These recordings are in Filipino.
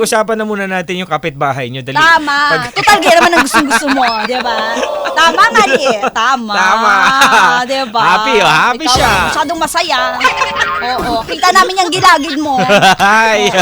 Usapan na muna natin yung kapitbahay nyo. Dali. Tama. Total, di naman ang gusto mo, di ba? Tama nga Tama. Tama. Di ba? Happy Ikaw, siya. Masyadong masaya. Oo. Kita namin yung gilagid mo. Ay.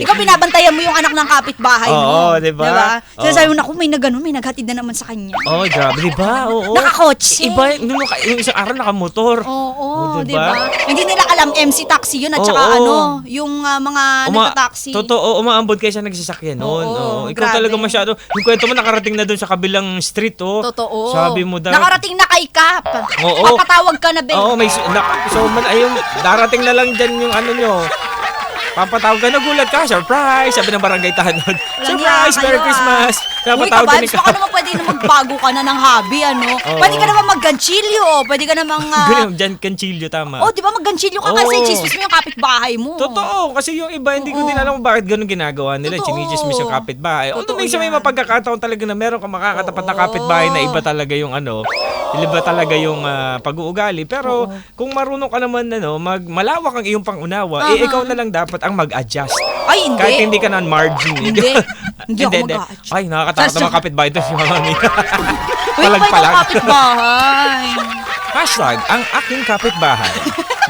Ikaw binabantayan mo yung anak ng kapitbahay mo. Oo, di ba? Di ba? Oo. Sinasabi mo na may nagano, may naghatid na naman sa kanya. Oh, grabe. Di ba? Oo. Nakakotse. Iba, yung isang araw nakamotor. Oo, di di ba? ba? Hindi nila alam MC taxi yun at saka yung mga nagta-taxi. Totoo, umaambot kayo sa nagsasakyan noon. Oo, Ikaw grabe. talaga masyado. Yung kwento mo nakarating na doon sa kabilang street, oh. Totoo. Sabi mo Nakarating na kay Kap. Oo. Papatawag ka na, Ben. Oo, ayun, darating na lang dyan yung ano nyo. Papatawag ka, nagulat ka, surprise! Sabi ng barangay tanod, surprise, Merry Christmas! Uy, Napatawag ka ni kababs, baka naman pwede na magbago ka na ng hobby, ano? Oo. Pwede ka naman magganchilyo, pwede ka naman... Ganyan, dyan, kanchilyo, tama. Oh, di ba magganchilyo ka kasi Oo. chismis mo yung kapitbahay mo. Totoo, kasi yung iba, hindi ko din alam kung bakit ganun ginagawa nila. Totoo. Chinichismis yung kapitbahay. Although Totoo minsan may yan. mapagkakataon talaga na meron kang makakatapat na kapitbahay na iba talaga yung iba talaga yung pag-uugali. Pero kung marunong ka naman malawak ang iyong pangunawa, ikaw na lang dapat ang mag-adjust. Ay, hindi. Kahit hindi ka na margin. Hindi. Hindi ako mag-adjust. Ay, nakakatakot naman kapitbahay to si Mami. Uy, may ng kapitbahay. Hashtag, ang aking kapitbahay.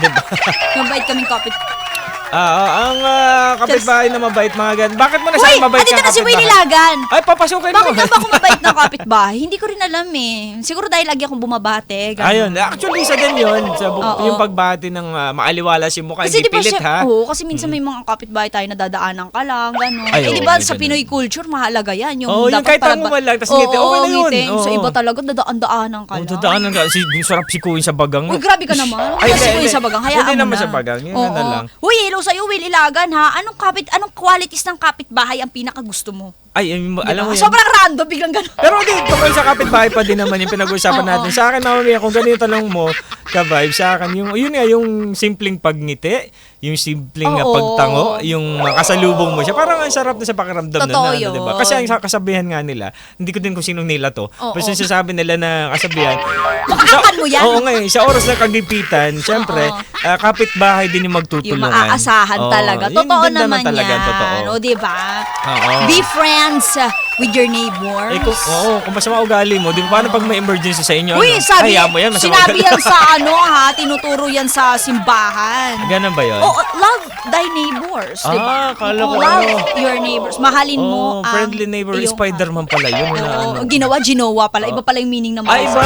Diba? Mabait kaming Ang kapitbahay na mabait, mga ganun. Bakit mo nasabi Uy, mabait andito ka na si Willie Lagan. Ay, papasukin mo. Bakit nga ba ako mabait ng kapitbahay? Hindi ko rin alam eh. Siguro dahil lagi akong bumabate. Ganun. Ayun, actually, isa din yun. Oo. Yung pagbati ng maaliwalas yung mukha, Kasi hindi di ba pilit, ha? Oo, kasi minsan may mga kapitbahay tayo na dadaanan ka lang, gano'n. Ay, di oo, ba may sa ganun. Pinoy culture, mahalaga yan. Yung Oo, yung dapat kahit tango mo lang, tas ngiti, okay na yun. ngiti. Sa Oo. iba talaga, dadaan-daanan ka lang. Dadaanan ka. Sarap sikuin sa bagang. Uy, grabe ka naman. Ay, Kasi hindi, sa bagang, hayaan hindi mo naman na. sa bagang, yun na lang. Uy, hello sa'yo, Willie Lagan, ha? Anong qualities ng kapitbahay ang pinakagusto mo? Ay, alam mo yan. Sobrang random, biglang gano'n. Pero hindi, tungkol sa kapitbahay pa din naman yung pinag-uusapan natin. Sa akin, mamaya, kung ganito yung tanong mo, ka-vibe, sa akin, yung simpleng pagngiti, yung simpleng pagtango, yung kasalubong mo siya, parang ang sarap na sa pakiramdam Totoo na, diba? Kasi ang kasabihan nga nila, hindi ko din kung sinong nila to, pero sinasabi nila na kasabihan, Makakakan mo yan? Oo ngayon, sa oras ng kagipitan, syempre, kapitbahay din yung magtutulungan. Yung maaasahan talaga. Yun Totoo din naman talaga, yan. totoo. O, diba? Oo. Be friends with your neighbors. Kung masama ugali mo, di ba paano pag may emergency sa inyo? Uy, sabi, Kaya mo yan, masama sinabi ugali. yan sa tinuturo yan sa simbahan. Ganun ba yun? Love thy neighbors, diba? Kala ko Love your neighbors. Mahalin mo ang friendly neighbor, iyong- Spider-Man pala yun. Ginawa pala. Iba pala yung meaning ng mga Ay, iba!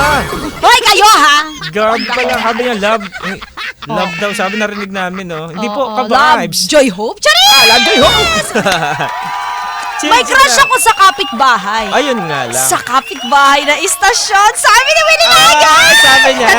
Hoy, kayo ha! God pala, sabi niya, love. Love daw, sabi narinig namin, no? Hindi po, Love, ka-vibes. joy, hope. Charis! Love, joy, hope! May crush ako sa kapitbahay. Ayun nga lang. Sa kapitbahay na istasyon. Sabi ni Willie Lagan! Sabi niya.